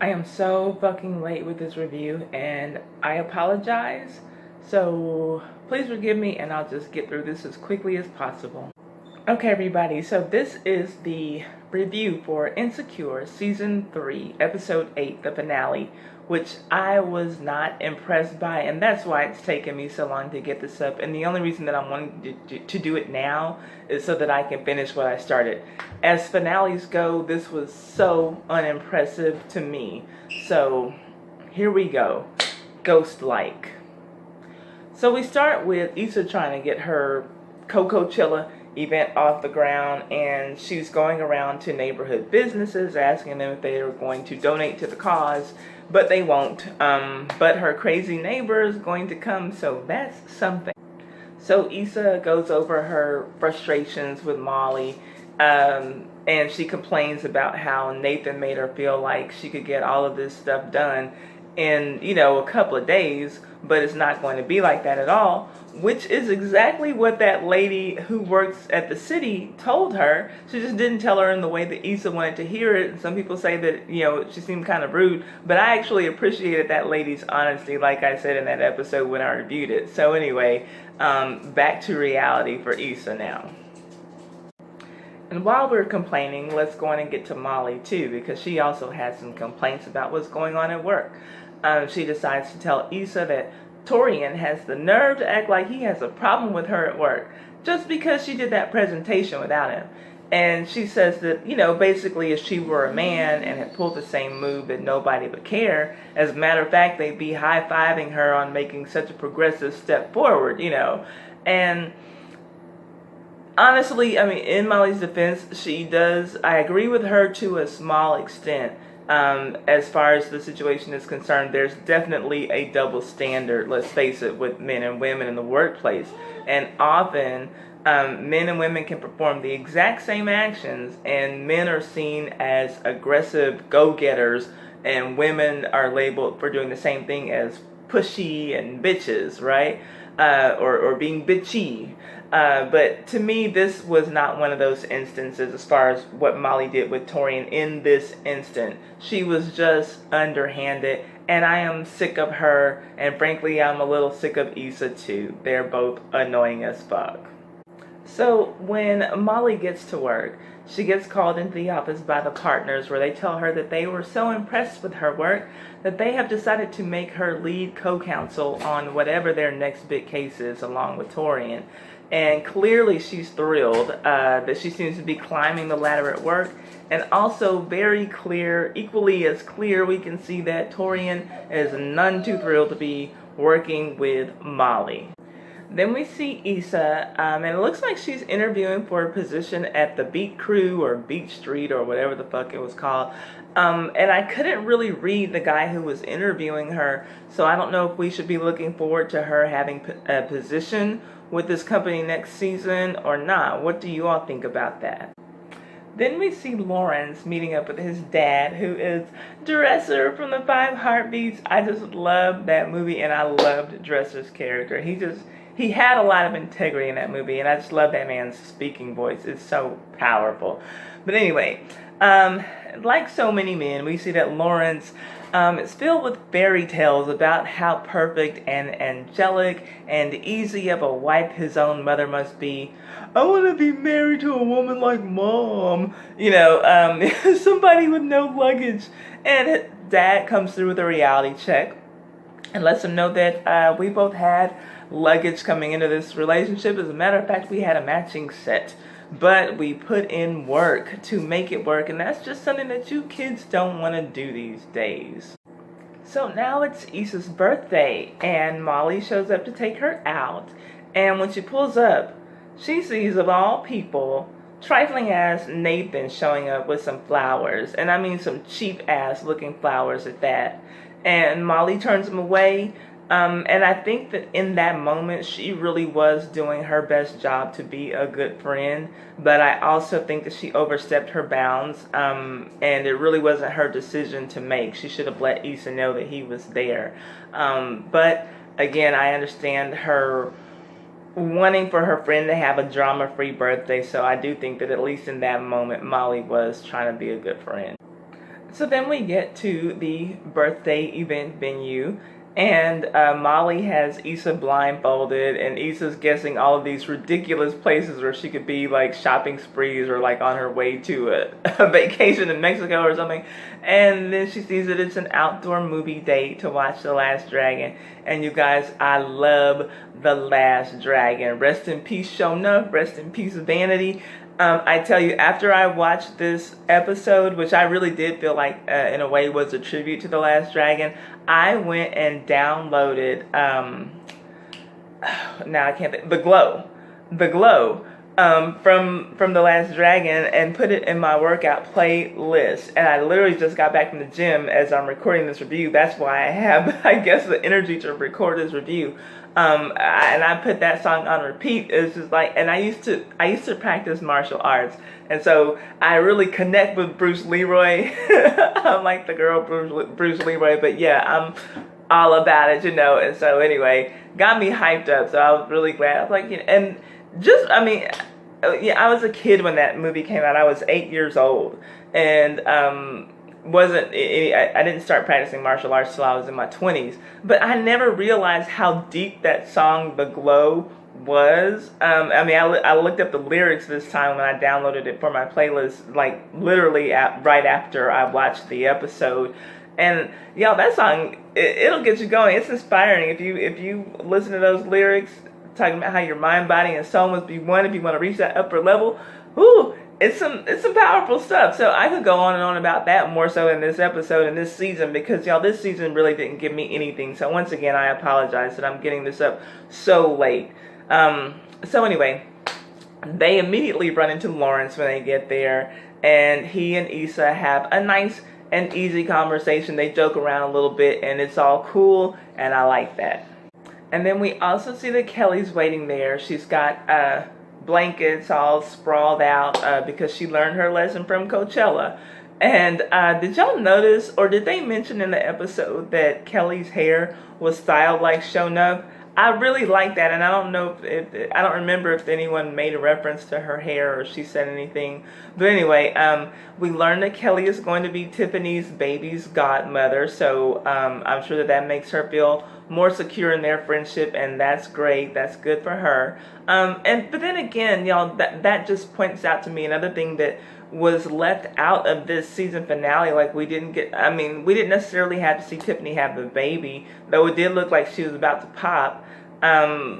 I am so fucking late with this review and I apologize. So please forgive me and I'll just get through this as quickly as possible. Okay, everybody, so this is the review for Insecure Season 3, Episode 8, the finale, which I was not impressed by, and that's why it's taken me so long to get this up. And the only reason that I'm wanting to do it now is so that I can finish what I started. As finales go, this was so unimpressive to me. So here we go. Ghost-like. So we start with Issa trying to get her Coachella event off the ground, and she's going around to neighborhood businesses asking them if they are going to donate to the cause, but they won't. But her crazy neighbor is going to come, so that's something. So Issa goes over her frustrations with Molly, and she complains about how Nathan made her feel like she could get all of this stuff done in, a couple of days, but it's not going to be like that at all, which is exactly what that lady who works at the city told her. She just didn't tell her in the way that Issa wanted to hear it. And some people say that, she seemed kind of rude, but I actually appreciated that lady's honesty, like I said in that episode when I reviewed it. So anyway, back to reality for Issa now. And while we're complaining, let's go on and get to Molly too, because she also has some complaints about what's going on at work. She decides to tell Issa that Torian has the nerve to act like he has a problem with her at work just because she did that presentation without him. And she says that, basically if she were a man and had pulled the same move, that nobody would care. As a matter of fact, they'd be high-fiving her on making such a progressive step forward, And honestly, in Molly's defense, I agree with her to a small extent. As far as the situation is concerned, there's definitely a double standard, let's face it, with men and women in the workplace. And often, men and women can perform the exact same actions, and men are seen as aggressive go-getters, and women are labeled for doing the same thing as pushy and bitches, right? Or being bitchy. But to me, this was not one of those instances as far as what Molly did with Torian in this instant. She was just underhanded, and I am sick of her, and frankly, I'm a little sick of Issa too. They're both annoying as fuck. So when Molly gets to work, she gets called into the office by the partners where they tell her that they were so impressed with her work that they have decided to make her lead co-counsel on whatever their next big case is along with Torian. And clearly she's thrilled that she seems to be climbing the ladder at work. And also very clear, equally as clear, we can see that Torian is none too thrilled to be working with Molly. Then we see Issa, and it looks like she's interviewing for a position at the Beat Crew or Beat Street or whatever the fuck it was called. And I couldn't really read the guy who was interviewing her, so I don't know if we should be looking forward to her having a position with this company next season or not. What do you all think about that? Then we see Lawrence meeting up with his dad, who is Dresser from the 5 Heartbeats. I just loved that movie, and I loved Dresser's character. He had a lot of integrity in that movie, and I just love that man's speaking voice. It's so powerful. But anyway, like so many men, we see that Lawrence is filled with fairy tales about how perfect and angelic and easy of a wife his own mother must be. I want to be married to a woman like Mom. Somebody with no luggage. And his dad comes through with a reality check and lets him know that we both had luggage coming into this relationship. As a matter of fact, we had a matching set, but we put in work to make it work, and that's just something that you kids don't want to do these days. So now it's Issa's birthday, and Molly shows up to take her out, and when she pulls up, she sees, of all people, trifling ass Nathan showing up with some flowers, and I mean some cheap ass looking flowers at that. And Molly turns him away. And I think that in that moment, she really was doing her best job to be a good friend. But I also think that she overstepped her bounds. And it really wasn't her decision to make. She should have let Issa know that he was there. But again, I understand her wanting for her friend to have a drama-free birthday. So I do think that at least in that moment, Molly was trying to be a good friend. So then we get to the birthday event venue, and Molly has Issa blindfolded, and Issa's guessing all of these ridiculous places where she could be, like shopping sprees or like on her way to a vacation in Mexico or something. And then she sees that it's an outdoor movie date to watch The Last Dragon. And you guys, I love The Last Dragon. Rest in peace, Shona. Rest in peace, Vanity. I tell you, after I watched this episode, which I really did feel like in a way was a tribute to The Last Dragon, I went and downloaded, now I can't think, The Glow, from The Last Dragon, and put it in my workout playlist. And I literally just got back from the gym as I'm recording this review. That's why I have, I guess, the energy to record this review. And I put that song on repeat. It's just like, and I used to practice martial arts, and so I really connect with Bruce Leroy. I'm like the girl Bruce Leroy, but yeah, I'm all about it, you know. And so anyway, got me hyped up. So I was really glad. I was like, you know, and just, I mean, yeah, I was a kid when that movie came out. I was 8 years old, and I didn't start practicing martial arts till I was in my 20s, but I never realized how deep that song The Glow was. I mean, I looked up the lyrics this time when I downloaded it for my playlist, like literally right after I watched the episode. And y'all, that song, it'll get you going. It's inspiring if you listen to those lyrics talking about how your mind, body, and soul must be one if you want to reach that upper level. Whoo! It's some powerful stuff. So I could go on and on about that more so in this episode and this season, because y'all, this season really didn't give me anything. So once again, I apologize that I'm getting this up so late. So anyway, they immediately run into Lawrence when they get there, and he and Issa have a nice and easy conversation. They joke around a little bit, and it's all cool, and I like that. And then we also see that Kelly's waiting there. She's got blankets all sprawled out because she learned her lesson from Coachella. And did y'all notice, or did they mention in the episode that Kelly's hair was styled like Shonuff? I really like that, and I don't know if I don't remember if anyone made a reference to her hair or she said anything. But anyway, we learned that Kelly is going to be Tiffany's baby's godmother, so I'm sure that makes her feel more secure in their friendship, and that's great. That's good for her. But then again, y'all, that just points out to me another thing that was left out of this season finale. Like, we didn't necessarily have to see Tiffany have the baby, though it did look like she was about to pop. I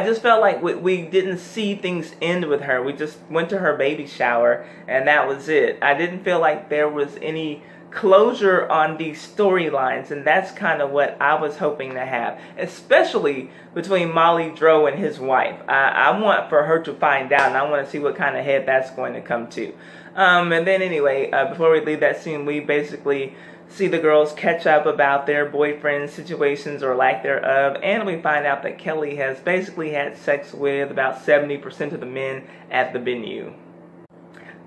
just felt like we didn't see things end with her. We just went to her baby shower, and that was it. I didn't feel like there was any closure on these storylines, and that's kind of what I was hoping to have, especially between Molly Dro and his wife. I want for her to find out, and I want to see what kind of head that's going to come to. And then anyway, before we leave that scene, we basically see the girls catch up about their boyfriend situations or lack thereof, and we find out that Kelly has basically had sex with about 70% of the men at the venue.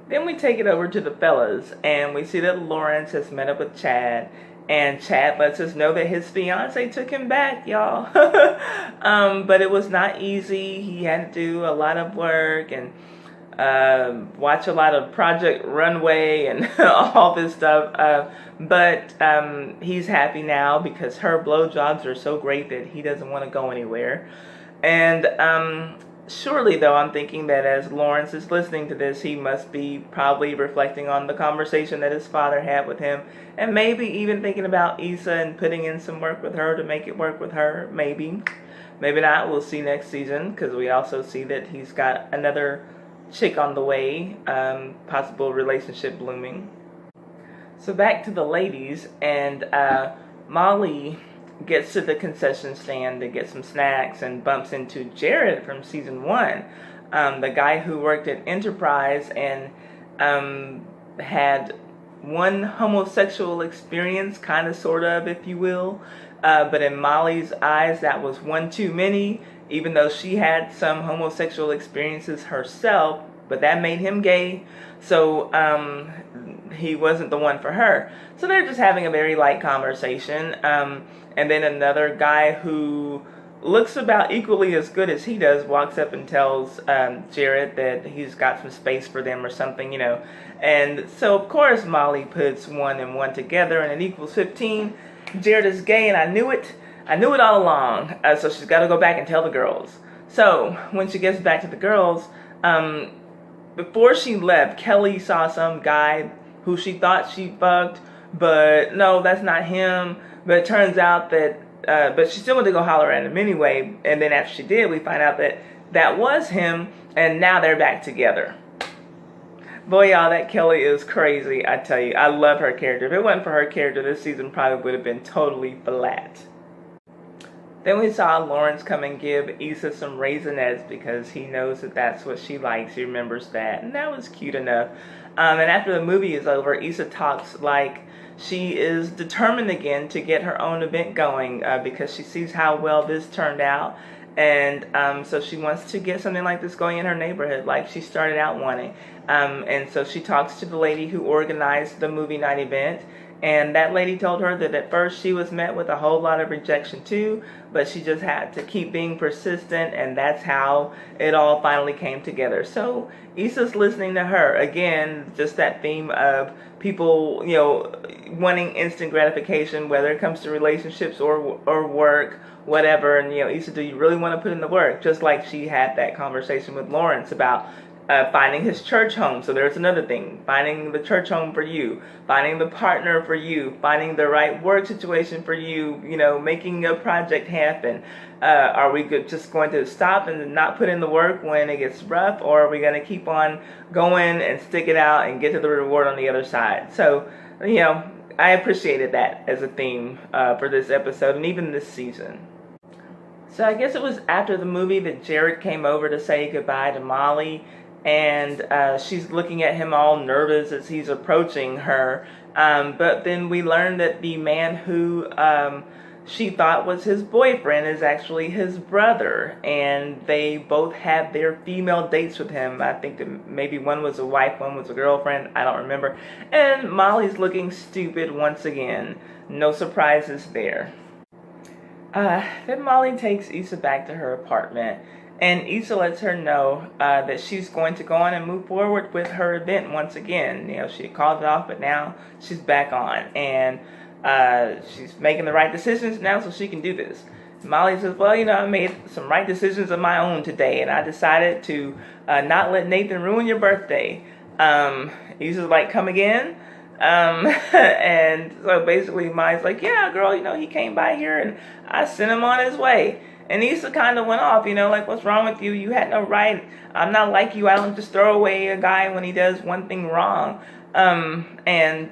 Then we take it over to the fellas, and we see that Lawrence has met up with Chad, and Chad lets us know that his fiance took him back, y'all. But it was not easy. He had to do a lot of work and watch a lot of Project Runway and all this stuff. But he's happy now because her blowjobs are so great that he doesn't want to go anywhere. And surely, though, I'm thinking that as Lawrence is listening to this, he must be probably reflecting on the conversation that his father had with him, and maybe even thinking about Issa and putting in some work with her to make it work with her. Maybe not. We'll see next season, because we also see that he's got another chick on the way, possible relationship blooming. So back to the ladies, and Molly gets to the concession stand to get some snacks and bumps into Jared from season 1, the guy who worked at Enterprise and had one homosexual experience, kind of, sort of, if you will. But in Molly's eyes, that was one too many, even though she had some homosexual experiences herself, but that made him gay. So he wasn't the one for her. So they're just having a very light conversation. And then another guy who looks about equally as good as he does, walks up and tells Jared that he's got some space for them or something, And so, of course, Molly puts 1 and 1 together and it equals 15. Jared is gay and I knew it. I knew it all along. So she's got to go back and tell the girls. So when she gets back to the girls, before she left, Kelly saw some guy who she thought she fucked, but no, that's not him. But it turns out that, but she still wanted to go holler at him anyway. And then after she did, we find out that that was him, and now they're back together. Boy, y'all, that Kelly is crazy, I tell you. I love her character. If it wasn't for her character, this season probably would have been totally flat. Then we saw Lawrence come and give Issa some Raisinets because he knows that that's what she likes. He remembers that. And that was cute enough. And after the movie is over, Issa talks like she is determined again to get her own event going because she sees how well this turned out. And so she wants to get something like this going in her neighborhood, like she started out wanting. And so she talks to the lady who organized the movie night event. And that lady told her that at first she was met with a whole lot of rejection too, but she just had to keep being persistent, and that's how it all finally came together. So Issa's listening to her. Again, just that theme of people, wanting instant gratification, whether it comes to relationships or work, whatever. And, Issa, do you really want to put in the work? Just like she had that conversation with Lawrence about finding his church home. So there's another thing. Finding the church home for you. Finding the partner for you. Finding the right work situation for you. Making a project happen. Are we just going to stop and not put in the work when it gets rough? Or are we going to keep on going and stick it out and get to the reward on the other side? So, I appreciated that as a theme for this episode and even this season. So I guess it was after the movie that Jared came over to say goodbye to Molly. And she's looking at him all nervous as he's approaching her. But then we learned that the man who she thought was his boyfriend is actually his brother. And they both had their female dates with him. I think that maybe one was a wife, one was a girlfriend. I don't remember. And Molly's looking stupid once again. No surprises there. Then Molly takes Issa back to her apartment. And Issa lets her know that she's going to go on and move forward with her event once again. She had called it off, but now she's back on. And she's making the right decisions now so she can do this. Molly says, well, I made some right decisions of my own today. And I decided to not let Nathan ruin your birthday. Issa's like, come again? And so basically Molly's like, yeah, girl, he came by here and I sent him on his way. And Issa kind of went off, like, what's wrong with you? You had no right. I'm not like you. I don't just throw away a guy when he does one thing wrong. And,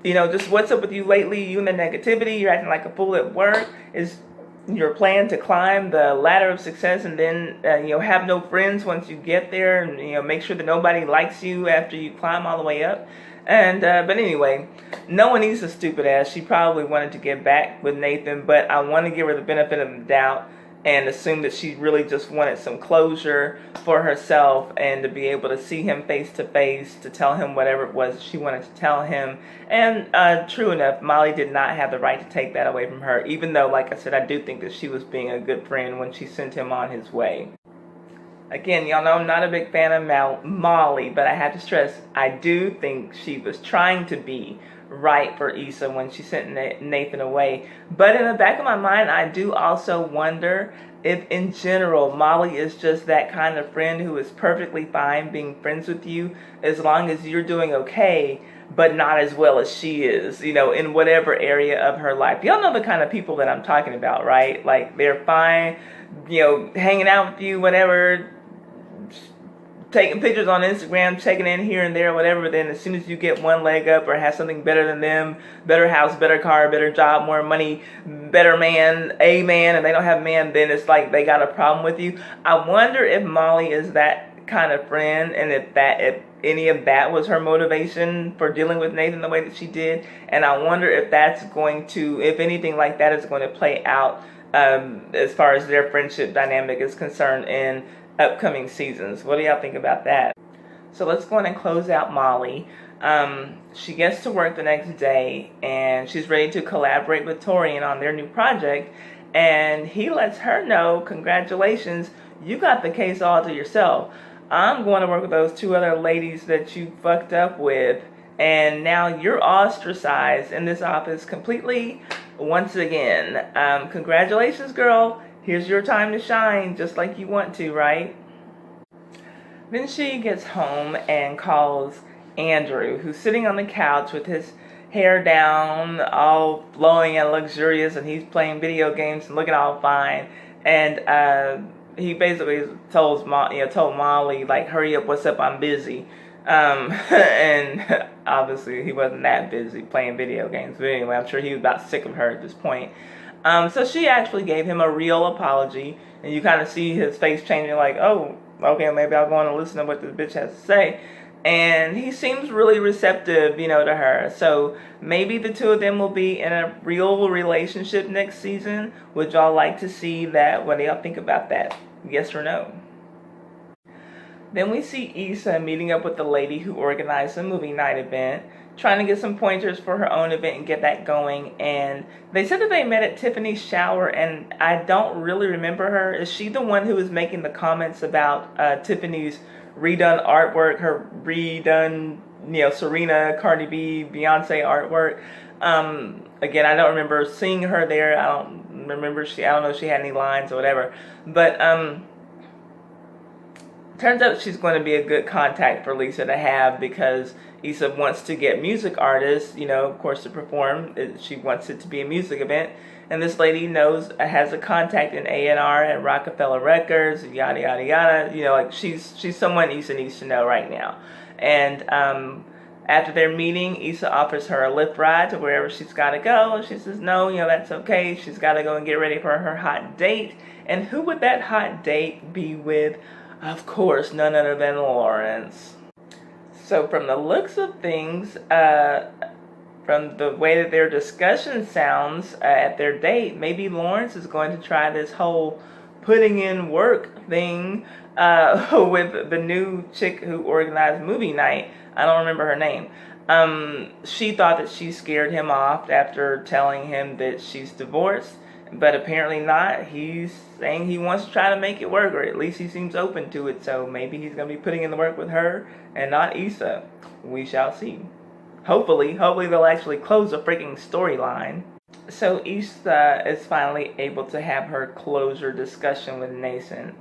just what's up with you lately? You and the negativity. You're acting like a fool at work. Is your plan to climb the ladder of success and then, have no friends once you get there and, make sure that nobody likes you after you climb all the way up? And, but anyway, knowing Issa's stupid ass, she probably wanted to get back with Nathan, but I want to give her the benefit of the doubt and assume that she really just wanted some closure for herself and to be able to see him face to face, to tell him whatever it was she wanted to tell him. And true enough, Molly did not have the right to take that away from her, even though, like I said, I do think that she was being a good friend when she sent him on his way. Again, y'all know I'm not a big fan of Molly, but I have to stress, I do think she was trying to be right for Issa when she sent Nathan away. But in the back of my mind, I do also wonder if in general, Molly is just that kind of friend who is perfectly fine being friends with you as long as you're doing okay, but not as well as she is, in whatever area of her life. Y'all know the kind of people that I'm talking about, right? Like, they're fine, hanging out with you, whatever, taking pictures on Instagram, checking in here and there, whatever, but then as soon as you get one leg up or have something better than them, better house, better car, better job, more money, better man, a man, and they don't have a man, then it's like they got a problem with you. I wonder if Molly is that kind of friend, and if any of that was her motivation for dealing with Nathan the way that she did. And I wonder if that's going to, if anything like that is going to play out as far as their friendship dynamic is concerned in upcoming seasons. What do y'all think about that? So let's go on and close out Molly. She gets to work the next day and she's ready to collaborate with Torian on their new project. and he lets her know, congratulations, you got the case all to yourself. I'm going to work with those 2 other ladies that you fucked up with, and now you're ostracized in this office completely once again. Congratulations, girl. Here's your time to shine, just like you want to, right? Then she gets home and calls Andrew, who's sitting on the couch with his hair down, all flowing and luxurious, and he's playing video games and looking all fine. And he basically told Molly, like, hurry up, what's up, I'm busy. And obviously he wasn't that busy playing video games. But anyway, I'm sure he was about sick of her at this point. So she actually gave him a real apology, and you kind of see his face changing, like, oh, okay, maybe I'll go on and listen to what this bitch has to say. And he seems really receptive, to her. So maybe the 2 of them will be in a real relationship next season. Would y'all like to see that? What do y'all think about that? Yes or no? Then we see Issa meeting up with the lady who organized the movie night event, trying to get some pointers for her own event and get that going. And they said that they met at Tiffany's shower, and I don't really remember her. Is she the one who was making the comments about Tiffany's redone artwork, her redone, Serena, Cardi B, Beyonce artwork? Again, I don't remember seeing her there. I don't know if she had any lines or whatever. But turns out she's going to be a good contact for Lisa to have, because Issa wants to get music artists, of course, to perform. She wants it to be a music event. And this lady has a contact in A&R and Rockefeller Records, yada, yada, yada. Like she's someone Issa needs to know right now. And after their meeting, Issa offers her a Lyft ride to wherever she's got to go. And she says, no, that's okay. She's got to go and get ready for her hot date. And who would that hot date be with? Of course, none other than Lawrence. So from the looks of things, from the way that their discussion sounds at their date, maybe Lawrence is going to try this whole putting in work thing with the new chick who organized movie night. I don't remember her name. She thought that she scared him off after telling him that she's divorced, but apparently not. He's saying he wants to try to make it work, or at least he seems open to it, so maybe he's going to be putting in the work with her and not Issa. We shall see. Hopefully they'll actually close the freaking storyline. So Issa is finally able to have her closure discussion with Nathan.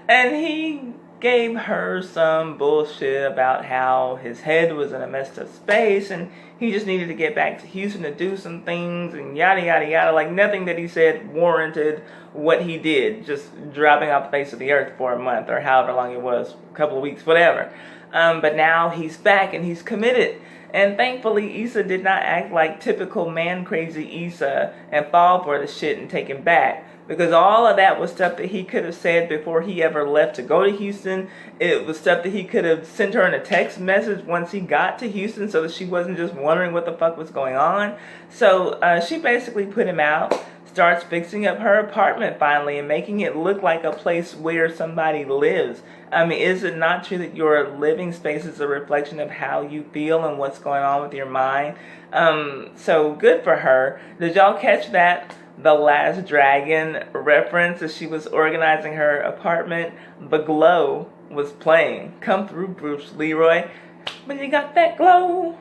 And he gave her some bullshit about how his head was in a messed up space and he just needed to get back to Houston to do some things and yada yada yada. Like nothing that he said warranted what he did, just dropping off the face of the earth for a month or however long it was, a couple of weeks, whatever. But now he's back and he's committed. And thankfully, Issa did not act like typical man-crazy Issa and fall for the shit and take him back. Because all of that was stuff that he could have said before he ever left to go to Houston. It was stuff that he could have sent her in a text message once he got to Houston so that she wasn't just wondering what the fuck was going on. So she basically put him out, starts fixing up her apartment finally and making it look like a place where somebody lives. I mean, is it not true that your living space is a reflection of how you feel and what's going on with your mind? So good for her. Did y'all catch that? The Last Dragon reference as she was organizing her apartment? The Glow was playing. Come through, Bruce Leroy. When you got that glow,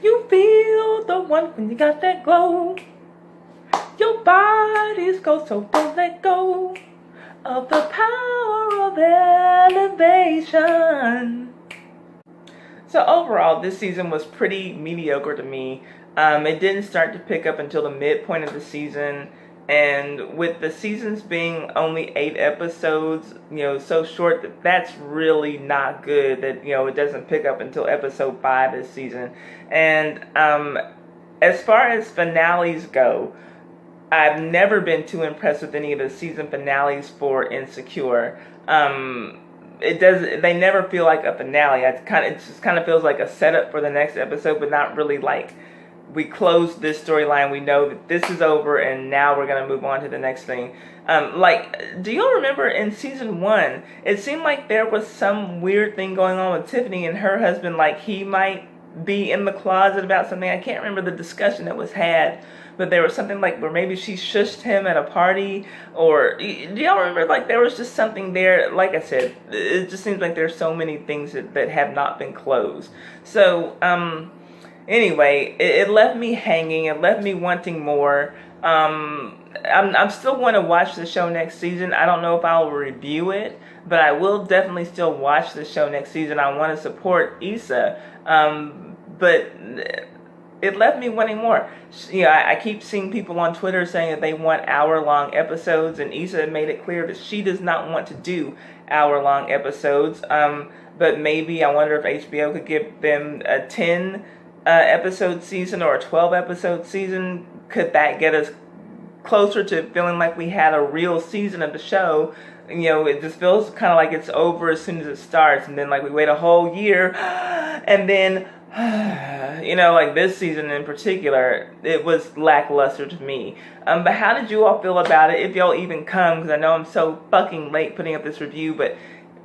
you feel the one when you got that glow. Your body's go, so don't let go of the power of elevation. So overall, this season was pretty mediocre to me. It didn't start to pick up until the midpoint of the season. And with the seasons being only 8 episodes, so short, that's really not good that, it doesn't pick up until episode 5 this season. And as far as finales go, I've never been too impressed with any of the season finales for Insecure. They never feel like a finale. It just kind of feels like a setup for the next episode, but not really like we closed this storyline. We know that this is over, and now we're gonna move on to the next thing. Do you remember in season 1, it seemed like there was some weird thing going on with Tiffany and her husband, like he might be in the closet about something. I can't remember the discussion that was had, but there was something like where maybe she shushed him at a party, or do y'all remember? Like there was just something there. Like I said, it just seems like there's so many things that have not been closed. So anyway, it left me hanging. It left me wanting more. I'm still going to watch the show next season. I don't know if I'll review it, but I will definitely still watch the show next season. I want to support Issa, but it left me wanting more. I keep seeing people on Twitter saying that they want hour-long episodes, and Issa made it clear that she does not want to do hour-long episodes. But maybe I wonder if HBO could give them a 10 episode season or a 12 episode season. Could that get us closer to feeling like we had a real season of the show? It just feels kind of like it's over as soon as it starts, and then like we wait a whole year, and then like this season in particular, it was lackluster to me. But how did you all feel about it, if y'all even come? Because I know I'm so fucking late putting up this review, but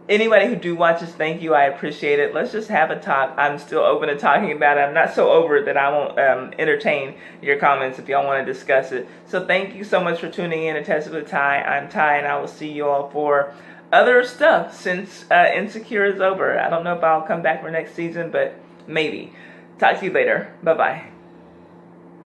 anybody who do watch this, thank you. I appreciate it. Let's just have a talk. I'm still open to talking about it. I'm not so over it that I won't entertain your comments if y'all want to discuss it. So thank you so much for tuning in to Test with Ty. I'm Ty, and I will see you all for other stuff since Insecure is over. I don't know if I'll come back for next season, but maybe. Talk to you later. Bye-bye.